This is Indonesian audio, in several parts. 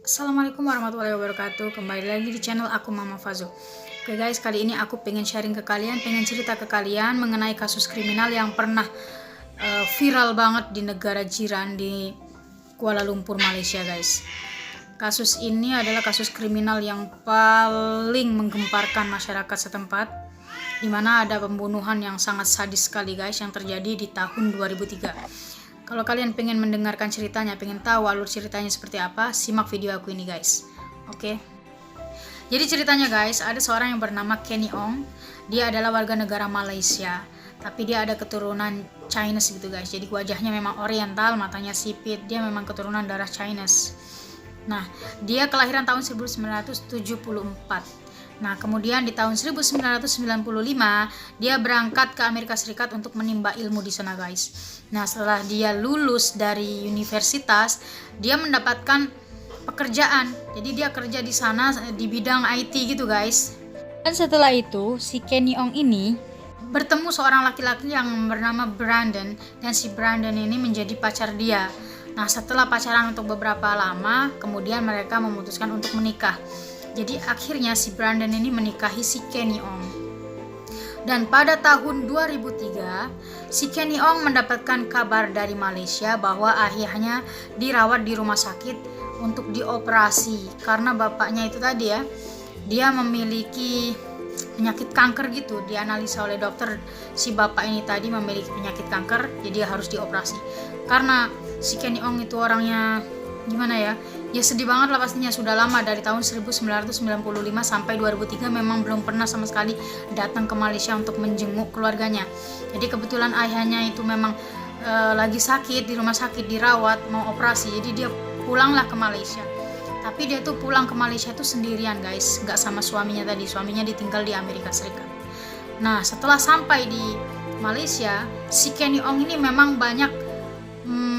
Assalamualaikum warahmatullahi wabarakatuh. Kembali lagi di channel aku, Mama Fazo. Oke guys, kali ini aku pengen sharing ke kalian, pengen cerita ke kalian mengenai kasus kriminal yang pernah viral banget di negara jiran di Kuala Lumpur, Malaysia guys. Kasus ini adalah kasus kriminal yang paling menggemparkan masyarakat setempat, di mana ada pembunuhan yang sangat sadis sekali guys yang terjadi di tahun 2003. Kalau kalian pengen mendengarkan ceritanya, pengen tahu alur ceritanya seperti apa, simak video aku ini guys. Oke. Jadi ceritanya guys, ada seorang yang bernama Kenny Ong. Dia adalah warga negara Malaysia, tapi dia ada keturunan Chinese gitu guys. Jadi wajahnya memang oriental, matanya sipit. Dia memang keturunan darah Chinese. Nah, dia kelahiran tahun 1974. Nah, kemudian di tahun 1995 dia berangkat ke Amerika Serikat untuk menimba ilmu di sana guys. Nah, setelah dia lulus dari universitas, dia mendapatkan pekerjaan. Jadi dia kerja di sana di bidang IT gitu guys. Dan setelah itu, si Kenny Ong ini bertemu seorang laki-laki yang bernama Brandon, dan si Brandon ini menjadi pacar dia. Nah, setelah pacaran untuk beberapa lama, kemudian mereka memutuskan untuk menikah. Jadi akhirnya si Brandon ini menikahi si Kenny Ong. Dan pada tahun 2003, si Kenny Ong mendapatkan kabar dari Malaysia bahwa ayahnya dirawat di rumah sakit untuk dioperasi. Karena bapaknya itu tadi ya, dia memiliki penyakit kanker gitu. Dianalisa oleh dokter, si bapak ini tadi memiliki penyakit kanker, jadi harus dioperasi. Karena si Kenny Ong itu orangnya gimana ya, ya sedih banget lah pastinya. Sudah lama, dari tahun 1995 sampai 2003 memang belum pernah sama sekali datang ke Malaysia untuk menjenguk keluarganya. Jadi kebetulan ayahnya itu memang lagi sakit di rumah sakit, dirawat, mau operasi, jadi dia pulanglah ke Malaysia. Tapi dia tuh pulang ke Malaysia tuh sendirian guys, nggak sama suaminya tadi. Suaminya ditinggal di Amerika Serikat. Nah, setelah sampai di Malaysia, si Kenny Ong ini memang banyak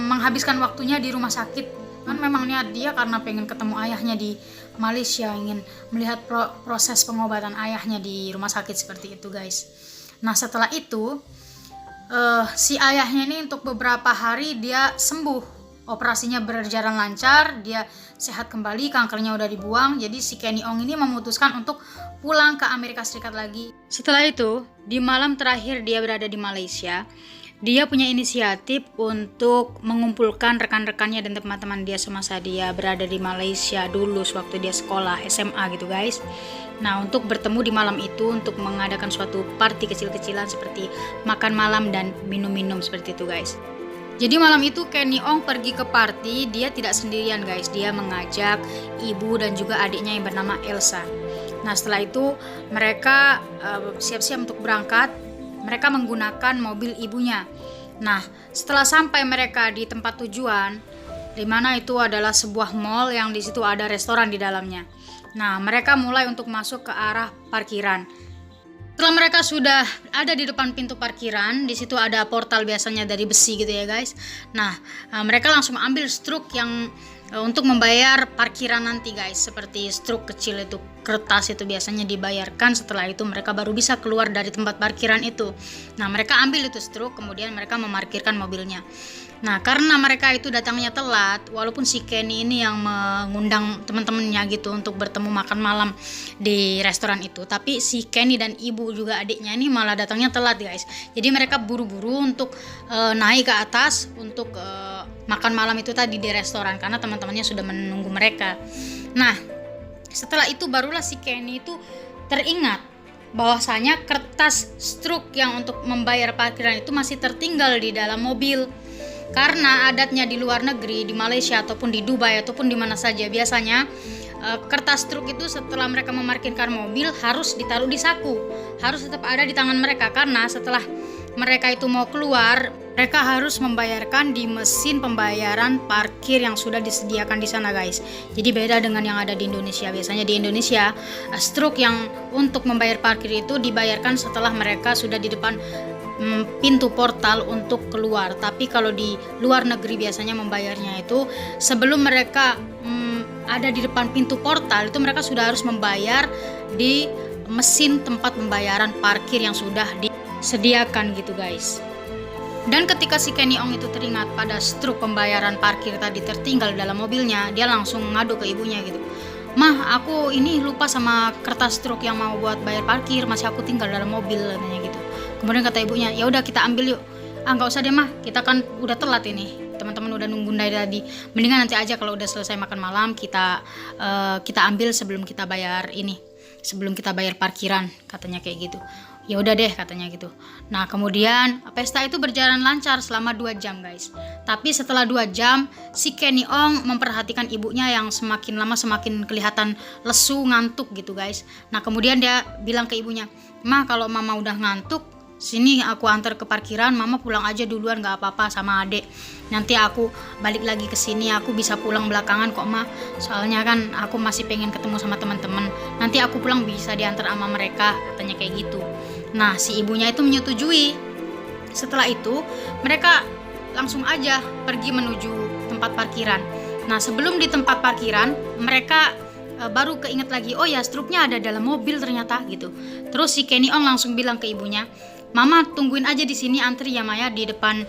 menghabiskan waktunya di rumah sakit. Kan memang niat dia karena pengen ketemu ayahnya di Malaysia, ingin melihat proses pengobatan ayahnya di rumah sakit seperti itu guys. Nah, setelah itu si ayahnya ini untuk beberapa hari dia sembuh, operasinya berjalan lancar, dia sehat kembali, kankernya udah dibuang. Jadi si Kenny Ong ini memutuskan untuk pulang ke Amerika Serikat lagi. Setelah itu, di malam terakhir dia berada di Malaysia, dia punya inisiatif untuk mengumpulkan rekan-rekannya dan teman-teman dia semasa dia berada di Malaysia dulu waktu dia sekolah SMA gitu guys. Nah, untuk bertemu di malam itu untuk mengadakan suatu party kecil-kecilan seperti makan malam dan minum-minum seperti itu guys. Jadi malam itu Kenny Ong pergi ke party, dia tidak sendirian guys. Dia mengajak ibu dan juga adiknya yang bernama Elsa. Nah, setelah itu mereka siap-siap untuk berangkat. Mereka menggunakan mobil ibunya. Nah, setelah sampai mereka di tempat tujuan, di mana itu adalah sebuah mall yang di situ ada restoran di dalamnya. Nah, mereka mulai untuk masuk ke arah parkiran. Setelah mereka sudah ada di depan pintu parkiran, di situ ada portal biasanya dari besi gitu ya guys. Nah, mereka langsung ambil struk yang untuk membayar parkiran nanti guys, seperti struk kecil itu, kertas itu biasanya dibayarkan. Setelah itu mereka baru bisa keluar dari tempat parkiran itu. Nah, mereka ambil itu struk, kemudian mereka memarkirkan mobilnya. Nah, karena mereka itu datangnya telat, walaupun si Kenny ini yang mengundang teman-temannya gitu untuk bertemu makan malam di restoran itu, tapi si Kenny dan ibu juga adiknya ini malah datangnya telat guys. Jadi mereka buru-buru untuk naik ke atas untuk makan malam itu tadi di restoran karena teman-temannya sudah menunggu mereka. Nah, setelah itu barulah si Kenny itu teringat bahwasanya kertas struk yang untuk membayar parkiran itu masih tertinggal di dalam mobil. Karena adatnya di luar negeri, di Malaysia ataupun di Dubai ataupun di mana saja, biasanya kertas truk itu setelah mereka memarkirkan mobil harus ditaruh di saku, harus tetap ada di tangan mereka. Karena setelah mereka itu mau keluar, mereka harus membayarkan di mesin pembayaran parkir yang sudah disediakan di sana guys. Jadi beda dengan yang ada di Indonesia. Biasanya di Indonesia struk yang untuk membayar parkir itu dibayarkan setelah mereka sudah di depan pintu portal untuk keluar. Tapi kalau di luar negeri biasanya membayarnya itu sebelum mereka ada di depan pintu portal, itu mereka sudah harus membayar di mesin tempat pembayaran parkir yang sudah disediakan gitu guys. Dan ketika si Kenny Ong itu teringat pada struk pembayaran parkir tadi tertinggal dalam mobilnya, dia langsung ngadu ke ibunya gitu. Mah, aku ini lupa sama kertas struk yang mau buat bayar parkir, masih aku tinggal dalam mobil katanya gitu. Kemudian kata ibunya, ya udah kita ambil yuk. Nggak usah deh mah, kita kan udah telat ini. Teman-teman udah nungguin dari tadi. Mendingan nanti aja kalau udah selesai makan malam kita ambil sebelum kita bayar ini, sebelum kita bayar parkiran, katanya kayak gitu. Ya udah deh katanya gitu. Nah kemudian pesta itu berjalan lancar selama 2 jam guys. Tapi setelah 2 jam si Kenny Ong memperhatikan ibunya yang semakin lama semakin kelihatan lesu, ngantuk gitu guys. Nah kemudian dia bilang ke ibunya, "Ma, kalau mama udah ngantuk, sini aku antar ke parkiran, mama pulang aja duluan gak apa-apa sama adek. Nanti aku balik lagi ke sini, aku bisa pulang belakangan kok ma. Soalnya kan aku masih pengen ketemu sama teman-teman. Nanti aku pulang bisa diantar sama mereka," katanya kayak gitu. Nah si ibunya itu menyetujui. Setelah itu mereka langsung aja pergi menuju tempat parkiran. Nah sebelum di tempat parkiran mereka baru keinget lagi, oh ya struknya ada dalam mobil ternyata gitu. Terus si Kenny Ong langsung bilang ke ibunya, "Mama tungguin aja di sini antri ya Maya di depan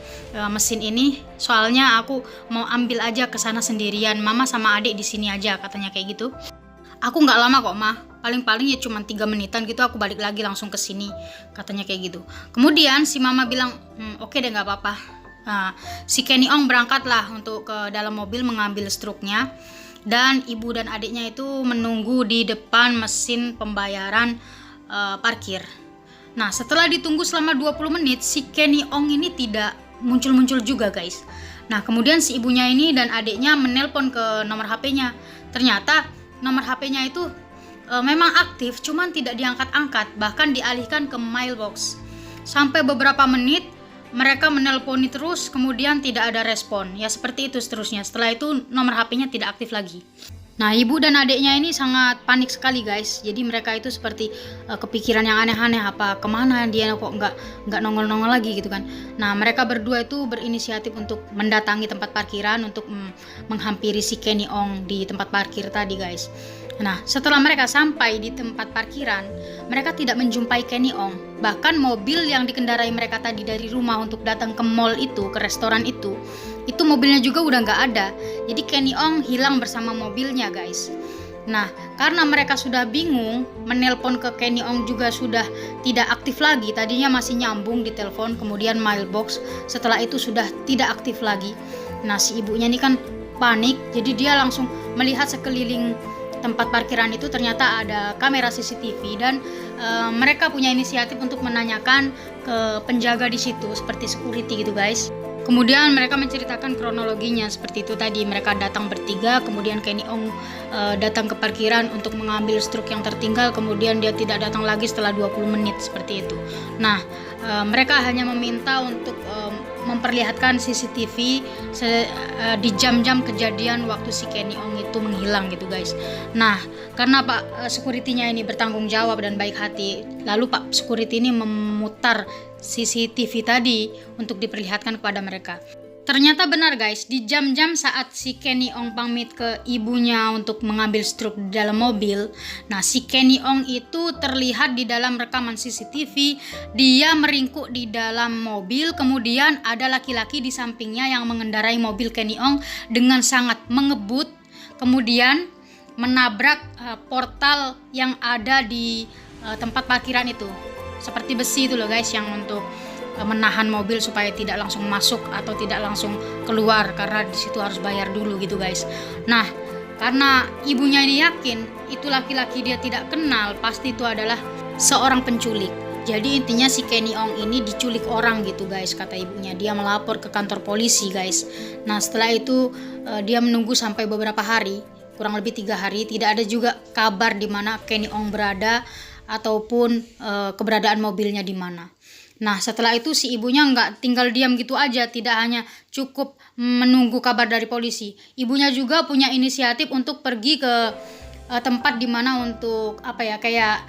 mesin ini. Soalnya aku mau ambil aja ke sana sendirian. Mama sama adik di sini aja," katanya kayak gitu. "Aku nggak lama kok mah, paling-paling ya cuma 3 menitan gitu, aku balik lagi langsung ke sini," katanya kayak gitu. Kemudian si mama bilang, "Oke deh nggak apa-apa." Nah, si Kenny Ong berangkatlah untuk ke dalam mobil mengambil struknya. Dan ibu dan adiknya itu menunggu di depan mesin pembayaran parkir. Nah setelah ditunggu selama 20 menit si Kenny Ong ini tidak muncul-muncul juga guys. Nah kemudian si ibunya ini dan adiknya menelpon ke nomor HP-nya. Ternyata nomor HP-nya itu memang aktif, cuman tidak diangkat-angkat, bahkan dialihkan ke mailbox. Sampai beberapa menit mereka menelponi terus, kemudian tidak ada respon. Ya seperti itu seterusnya. Setelah itu nomor HP-nya tidak aktif lagi. Nah ibu dan adiknya ini sangat panik sekali guys. Jadi mereka itu seperti kepikiran yang aneh-aneh, apa kemana dia kok nggak nongol-nongol lagi gitu kan. Nah mereka berdua itu berinisiatif untuk mendatangi tempat parkiran untuk menghampiri si Kenny Ong di tempat parkir tadi guys. Nah setelah mereka sampai di tempat parkiran, mereka tidak menjumpai Kenny Ong. Bahkan mobil yang dikendarai mereka tadi dari rumah untuk datang ke mall itu, ke restoran itu mobilnya juga udah nggak ada. Jadi Kenny Ong hilang bersama mobilnya guys. Nah karena mereka sudah bingung, menelpon ke Kenny Ong juga sudah tidak aktif lagi. Tadinya masih nyambung di telepon, kemudian mailbox, setelah itu sudah tidak aktif lagi. Nah si ibunya ini kan panik, jadi dia langsung melihat sekeliling tempat parkiran itu ternyata ada kamera CCTV dan mereka punya inisiatif untuk menanyakan ke penjaga di situ seperti security gitu guys. Kemudian mereka menceritakan kronologinya seperti itu tadi. Mereka datang bertiga, kemudian Kenny Ong datang ke parkiran untuk mengambil struk yang tertinggal, kemudian dia tidak datang lagi setelah 20 menit seperti itu. Nah mereka hanya meminta untuk memperlihatkan CCTV di jam-jam kejadian waktu si Kenny Ong itu menghilang gitu guys. Nah karena Pak security-nya ini bertanggung jawab dan baik hati, lalu Pak security ini memutar CCTV tadi untuk diperlihatkan kepada mereka. Ternyata benar guys, di jam-jam saat si Kenny Ong pamit ke ibunya untuk mengambil struk di dalam mobil, nah si Kenny Ong itu terlihat di dalam rekaman CCTV, dia meringkuk di dalam mobil, kemudian ada laki-laki di sampingnya yang mengendarai mobil Kenny Ong dengan sangat mengebut, kemudian menabrak portal yang ada di tempat parkiran itu. Seperti besi itu loh guys, yang untuk menahan mobil supaya tidak langsung masuk atau tidak langsung keluar, karena di situ harus bayar dulu gitu guys. Nah karena ibunya ini yakin itu laki-laki dia tidak kenal, pasti itu adalah seorang penculik. Jadi intinya si Kenny Ong ini diculik orang gitu guys, kata ibunya. Dia melapor ke kantor polisi guys. Nah setelah itu dia menunggu sampai beberapa hari, kurang lebih 3 hari, tidak ada juga kabar di mana Kenny Ong berada ataupun keberadaan mobilnya di mana. Nah setelah itu si ibunya nggak tinggal diam gitu aja, tidak hanya cukup menunggu kabar dari polisi, ibunya juga punya inisiatif untuk pergi ke tempat dimana untuk apa ya, kayak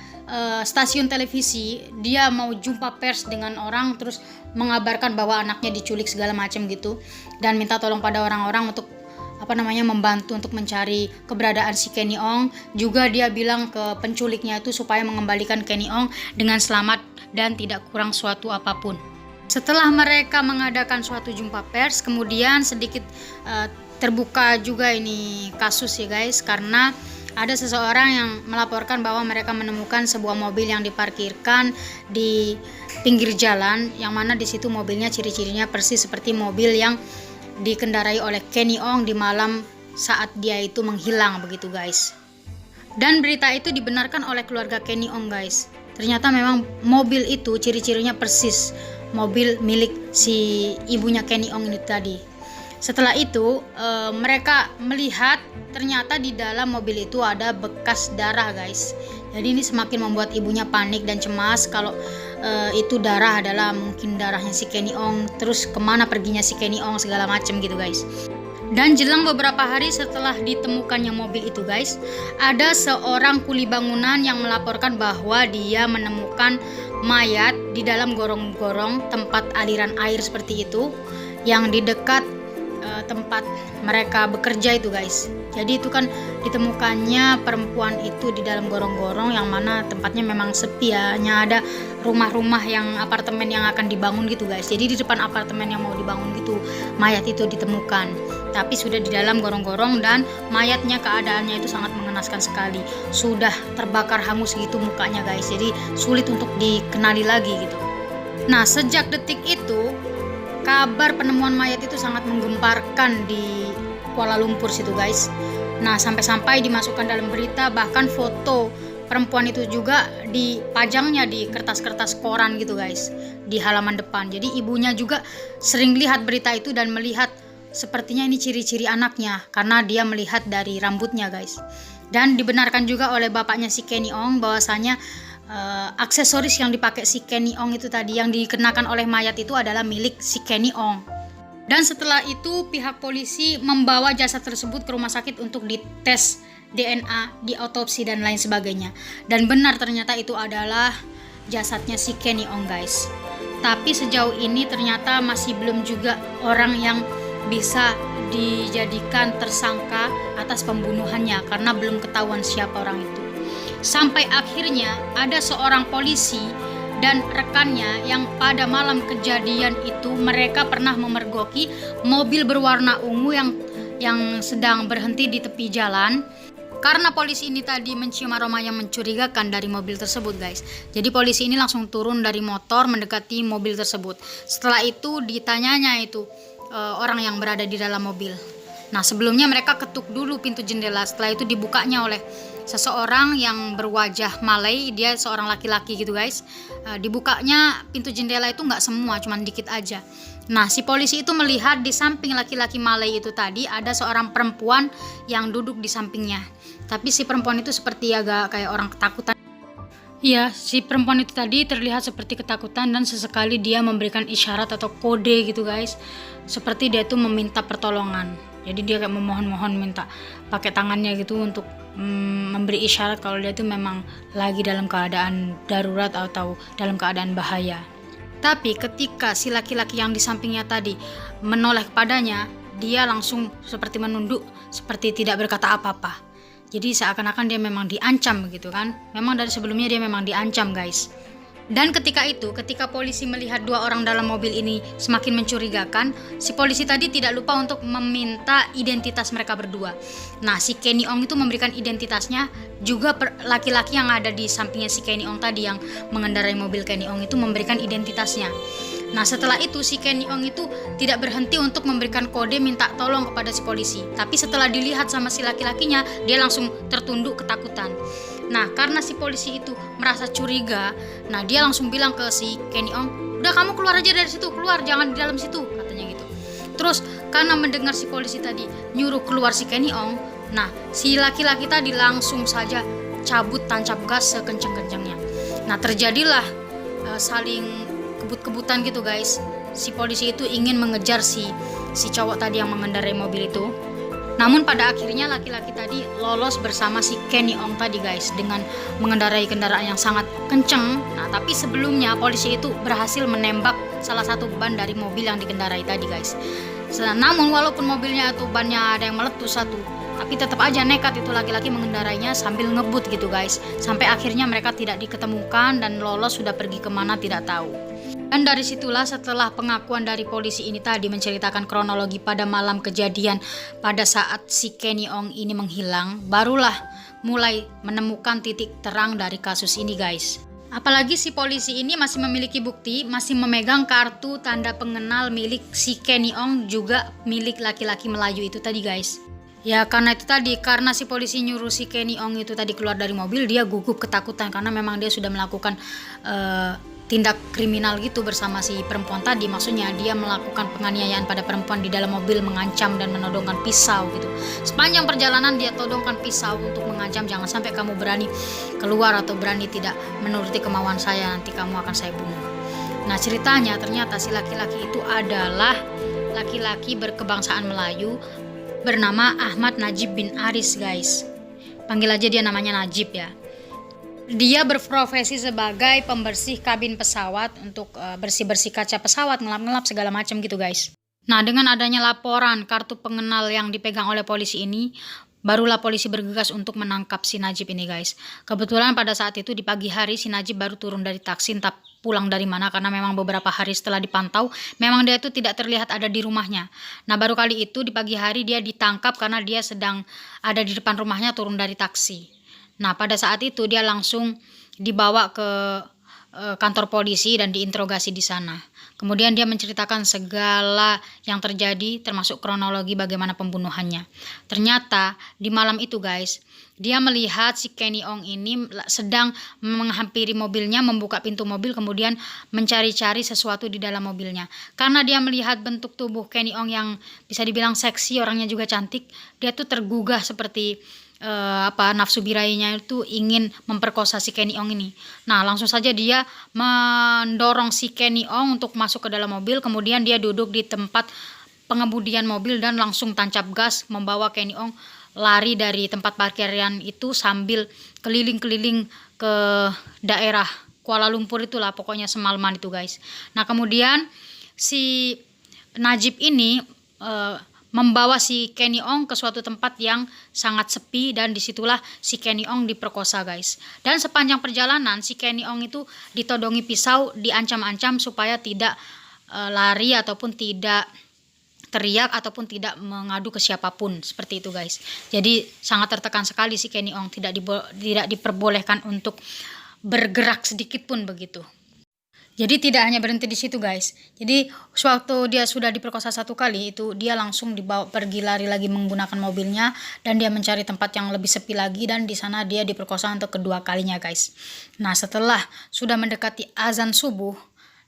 stasiun televisi. Dia mau jumpa pers dengan orang, terus mengabarkan bahwa anaknya diculik segala macam gitu, dan minta tolong pada orang-orang untuk membantu untuk mencari keberadaan si Kenny Ong. Juga dia bilang ke penculiknya itu supaya mengembalikan Kenny Ong dengan selamat dan tidak kurang suatu apapun. Setelah mereka mengadakan suatu jumpa pers, kemudian sedikit terbuka juga ini kasus ya guys, karena ada seseorang yang melaporkan bahwa mereka menemukan sebuah mobil yang diparkirkan di pinggir jalan, yang mana di situ mobilnya ciri-cirinya persis seperti mobil yang dikendarai oleh Kenny Ong di malam saat dia itu menghilang begitu guys. Dan berita itu dibenarkan oleh keluarga Kenny Ong guys. Ternyata memang mobil itu ciri-cirinya persis mobil milik si ibunya Kenny Ong ini tadi. Setelah itu mereka melihat ternyata di dalam mobil itu ada bekas darah guys. Jadi ini semakin membuat ibunya panik dan cemas kalau itu darah adalah mungkin darahnya si Kenny Ong. Terus kemana perginya si Kenny Ong segala macam gitu guys. Dan jelang beberapa hari setelah ditemukannya mobil itu guys, ada seorang kuli bangunan yang melaporkan bahwa dia menemukan mayat di dalam gorong-gorong tempat aliran air seperti itu yang di dekat tempat mereka bekerja itu guys. Jadi itu kan ditemukannya perempuan itu di dalam gorong-gorong yang mana tempatnya memang sepi ya, hanya ada rumah-rumah yang apartemen yang akan dibangun gitu guys. Jadi di depan apartemen yang mau dibangun gitu mayat itu ditemukan, tapi sudah di dalam gorong-gorong dan mayatnya keadaannya itu sangat mengenaskan sekali, sudah terbakar hangus gitu mukanya guys, jadi sulit untuk dikenali lagi gitu. Nah sejak detik itu kabar penemuan mayat itu sangat menggemparkan di Kuala Lumpur situ guys. Nah sampai-sampai dimasukkan dalam berita, bahkan foto perempuan itu juga dipajangnya di kertas-kertas koran gitu guys di halaman depan. Jadi ibunya juga sering lihat berita itu dan melihat sepertinya ini ciri-ciri anaknya karena dia melihat dari rambutnya guys. Dan dibenarkan juga oleh bapaknya si Kenny Ong bahwasanya aksesoris yang dipakai si Kenny Ong itu tadi yang dikenakan oleh mayat itu adalah milik si Kenny Ong. Dan setelah itu pihak polisi membawa jasad tersebut ke rumah sakit untuk dites DNA, diautopsi dan lain sebagainya. Dan benar ternyata itu adalah jasadnya si Kenny Ong guys. Tapi sejauh ini ternyata masih belum juga orang yang bisa dijadikan tersangka atas pembunuhannya karena belum ketahuan siapa orang itu. Sampai akhirnya ada seorang polisi dan rekannya yang pada malam kejadian itu mereka pernah memergoki mobil berwarna ungu yang sedang berhenti di tepi jalan. Karena polisi ini tadi mencium aroma yang mencurigakan dari mobil tersebut guys. Jadi polisi ini langsung turun dari motor mendekati mobil tersebut. Setelah itu ditanyanya itu orang yang berada di dalam mobil. Nah sebelumnya mereka ketuk dulu pintu jendela, setelah itu dibukanya oleh seseorang yang berwajah Malay, dia seorang laki-laki gitu guys. Dibukanya pintu jendela itu nggak semua, cuman dikit aja. Nah si polisi itu melihat di samping laki-laki Malay itu tadi ada seorang perempuan yang duduk di sampingnya. Tapi si perempuan itu seperti agak kayak orang ketakutan. Iya, si perempuan itu tadi terlihat seperti ketakutan dan sesekali dia memberikan isyarat atau kode gitu guys. Seperti dia itu meminta pertolongan. Jadi dia kayak memohon-mohon minta pakai tangannya gitu untuk memberi isyarat kalau dia itu memang lagi dalam keadaan darurat atau dalam keadaan bahaya. Tapi ketika si laki-laki yang di sampingnya tadi menoleh kepadanya, dia langsung seperti menunduk, seperti tidak berkata apa-apa. Jadi seakan-akan dia memang diancam begitu kan. Memang dari sebelumnya dia memang diancam guys. Dan ketika polisi melihat dua orang dalam mobil ini semakin mencurigakan, si polisi tadi tidak lupa untuk meminta identitas mereka berdua. Nah si Kenny Ong itu memberikan identitasnya, juga laki-laki yang ada di sampingnya si Kenny Ong tadi yang mengendarai mobil Kenny Ong itu memberikan identitasnya. Nah setelah itu si Kenny Ong itu tidak berhenti untuk memberikan kode minta tolong kepada si polisi. Tapi setelah dilihat sama si laki-lakinya, dia langsung tertunduk ketakutan. Nah karena si polisi itu merasa curiga, nah dia langsung bilang ke si Kenny Ong, udah kamu keluar aja dari situ, keluar, jangan di dalam situ, katanya gitu. Terus karena mendengar si polisi tadi nyuruh keluar si Kenny Ong, nah si laki-laki tadi langsung saja cabut tancap gas sekencang-kencangnya. Nah terjadilah saling kebut-kebutan gitu guys. Si polisi itu ingin mengejar si cowok tadi yang mengendarai mobil itu. Namun pada akhirnya laki-laki tadi lolos bersama si Kenny Ong tadi guys dengan mengendarai kendaraan yang sangat kenceng. Nah tapi sebelumnya polisi itu berhasil menembak salah satu ban dari mobil yang dikendarai tadi guys. Namun walaupun mobilnya atau bannya ada yang meletus satu, tapi tetap aja nekat itu laki-laki mengendarainya sambil ngebut gitu guys. Sampai akhirnya mereka tidak diketemukan dan lolos sudah pergi kemana tidak tahu. Dan dari situlah setelah pengakuan dari polisi ini tadi menceritakan kronologi pada malam kejadian pada saat si Kenny Ong ini menghilang, barulah mulai menemukan titik terang dari kasus ini guys. Apalagi si polisi ini masih memiliki bukti, masih memegang kartu tanda pengenal milik si Kenny Ong, juga milik laki-laki Melayu itu tadi guys. Ya karena itu tadi, karena si polisi nyuruh si Kenny Ong itu tadi keluar dari mobil, dia gugup ketakutan karena memang dia sudah melakukan tindak kriminal gitu bersama si perempuan tadi. Maksudnya dia melakukan penganiayaan pada perempuan di dalam mobil, mengancam dan menodongkan pisau gitu. Sepanjang perjalanan dia todongkan pisau untuk mengancam, jangan sampai kamu berani keluar atau berani tidak menuruti kemauan saya, nanti kamu akan saya bunuh. Nah ceritanya ternyata si laki-laki itu adalah laki-laki berkebangsaan Melayu bernama Ahmad Najib bin Aris guys. Panggil aja dia namanya Najib ya. Dia berprofesi sebagai pembersih kabin pesawat untuk bersih-bersih kaca pesawat, ngelap-ngelap segala macam gitu guys. Nah dengan adanya laporan kartu pengenal yang dipegang oleh polisi ini, barulah polisi bergegas untuk menangkap si Najib ini guys. Kebetulan pada saat itu di pagi hari si Najib baru turun dari taksi, entah pulang dari mana, karena memang beberapa hari setelah dipantau memang dia itu tidak terlihat ada di rumahnya. Nah baru kali itu di pagi hari dia ditangkap karena dia sedang ada di depan rumahnya turun dari taksi. Nah pada saat itu dia langsung dibawa ke kantor polisi dan diinterogasi di sana. Kemudian dia menceritakan segala yang terjadi termasuk kronologi bagaimana pembunuhannya. Ternyata di malam itu guys, dia melihat si Kenny Ong ini sedang menghampiri mobilnya, membuka pintu mobil, kemudian mencari-cari sesuatu di dalam mobilnya. Karena dia melihat bentuk tubuh Kenny Ong yang bisa dibilang seksi, orangnya juga cantik, dia tuh tergugah seperti nafsu birainya itu ingin memperkosa si Kenny Ong ini. Nah langsung saja dia mendorong si Kenny Ong untuk masuk ke dalam mobil, kemudian dia duduk di tempat pengemudian mobil dan langsung tancap gas membawa Kenny Ong lari dari tempat parkiran itu sambil keliling-keliling ke daerah Kuala Lumpur itulah pokoknya semalaman itu guys. Nah kemudian si Najib ini membawa si Kenny Ong ke suatu tempat yang sangat sepi dan disitulah si Kenny Ong diperkosa guys. Dan sepanjang perjalanan si Kenny Ong itu ditodongi pisau, diancam-ancam supaya tidak lari ataupun tidak teriak ataupun tidak mengadu ke siapapun, seperti itu guys. Jadi sangat tertekan sekali si Kenny Ong, tidak diperbolehkan untuk bergerak sedikit pun begitu. Jadi tidak hanya berhenti di situ guys. Jadi sewaktu dia sudah diperkosa satu kali itu dia langsung dibawa pergi lari lagi menggunakan mobilnya dan dia mencari tempat yang lebih sepi lagi dan di sana dia diperkosa untuk kedua kalinya guys. Nah setelah sudah mendekati azan subuh,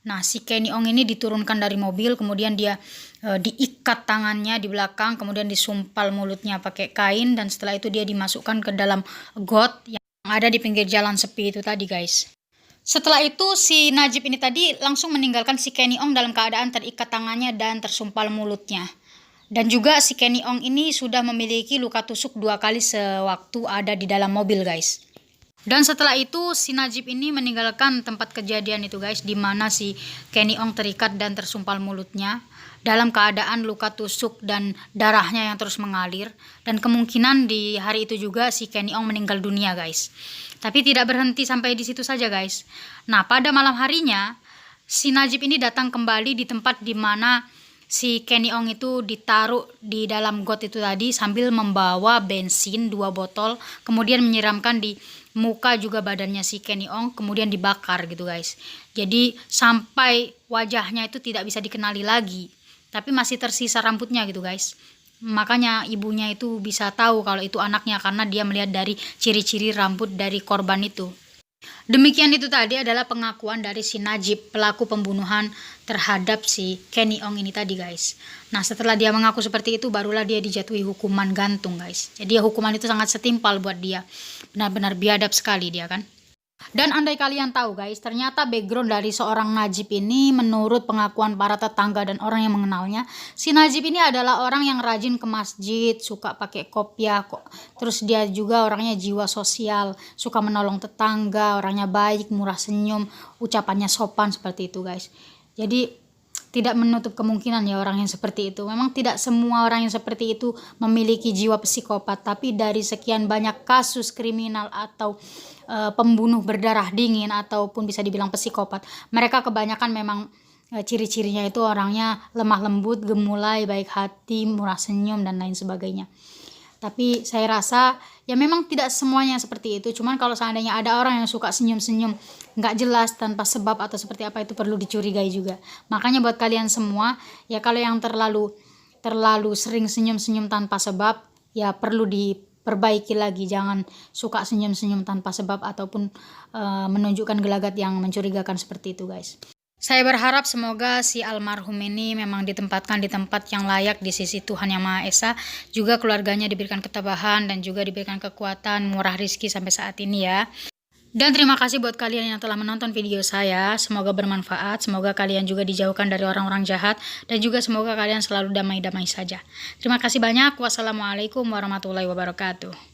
nah si Kenny Ong ini diturunkan dari mobil, kemudian dia diikat tangannya di belakang, kemudian disumpal mulutnya pakai kain dan setelah itu dia dimasukkan ke dalam got yang ada di pinggir jalan sepi itu tadi guys. Setelah itu si Najib ini tadi langsung meninggalkan si Kenny Ong dalam keadaan terikat tangannya dan tersumpal mulutnya. Dan juga si Kenny Ong ini sudah memiliki luka tusuk 2 kali sewaktu ada di dalam mobil guys. Dan setelah itu si Najib ini meninggalkan tempat kejadian itu guys, di mana si Kenny Ong terikat dan tersumpal mulutnya dalam keadaan luka tusuk dan darahnya yang terus mengalir. Dan kemungkinan di hari itu juga si Kenny Ong meninggal dunia guys. Tapi tidak berhenti sampai di situ saja guys. Nah pada malam harinya si Najib ini datang kembali di tempat di mana si Kenny Ong itu ditaruh di dalam got itu tadi sambil membawa bensin 2 botol, kemudian menyiramkan di muka juga badannya si Kenny Ong, kemudian dibakar gitu guys. Jadi sampai wajahnya itu tidak bisa dikenali lagi, tapi masih tersisa rambutnya gitu guys. Makanya ibunya itu bisa tahu kalau itu anaknya karena dia melihat dari ciri-ciri rambut dari korban itu. Demikian itu tadi adalah pengakuan dari si Najib, pelaku pembunuhan terhadap si Kenny Ong ini tadi guys. Nah setelah dia mengaku seperti itu barulah dia dijatuhi hukuman gantung guys. Jadi hukuman itu sangat setimpal buat dia. Benar-benar biadab sekali dia kan. Dan andai kalian tahu guys, ternyata background dari seorang Najib ini menurut pengakuan para tetangga dan orang yang mengenalnya, si Najib ini adalah orang yang rajin ke masjid, suka pakai kopiah kok. Terus dia juga orangnya jiwa sosial, suka menolong tetangga, orangnya baik, murah senyum, ucapannya sopan seperti itu guys. Jadi tidak menutup kemungkinan ya orang yang seperti itu. Memang tidak semua orang yang seperti itu memiliki jiwa psikopat, tapi dari sekian banyak kasus kriminal atau pembunuh berdarah dingin ataupun bisa dibilang psikopat, mereka kebanyakan memang ciri-cirinya itu orangnya lemah lembut, gemulai, baik hati, murah senyum dan lain sebagainya. Tapi saya rasa ya memang tidak semuanya seperti itu. Cuman kalau seandainya ada orang yang suka senyum-senyum nggak jelas tanpa sebab atau seperti apa, itu perlu dicurigai juga. Makanya buat kalian semua ya, kalau yang terlalu sering senyum-senyum tanpa sebab ya perlu diperbaiki lagi. Jangan suka senyum-senyum tanpa sebab ataupun menunjukkan gelagat yang mencurigakan seperti itu, guys. Saya berharap semoga si almarhum ini memang ditempatkan di tempat yang layak di sisi Tuhan Yang Maha Esa. Juga keluarganya diberikan ketabahan dan juga diberikan kekuatan, murah rezeki sampai saat ini ya. Dan terima kasih buat kalian yang telah menonton video saya. Semoga bermanfaat, semoga kalian juga dijauhkan dari orang-orang jahat, dan juga semoga kalian selalu damai-damai saja. Terima kasih banyak. Wassalamualaikum warahmatullahi wabarakatuh.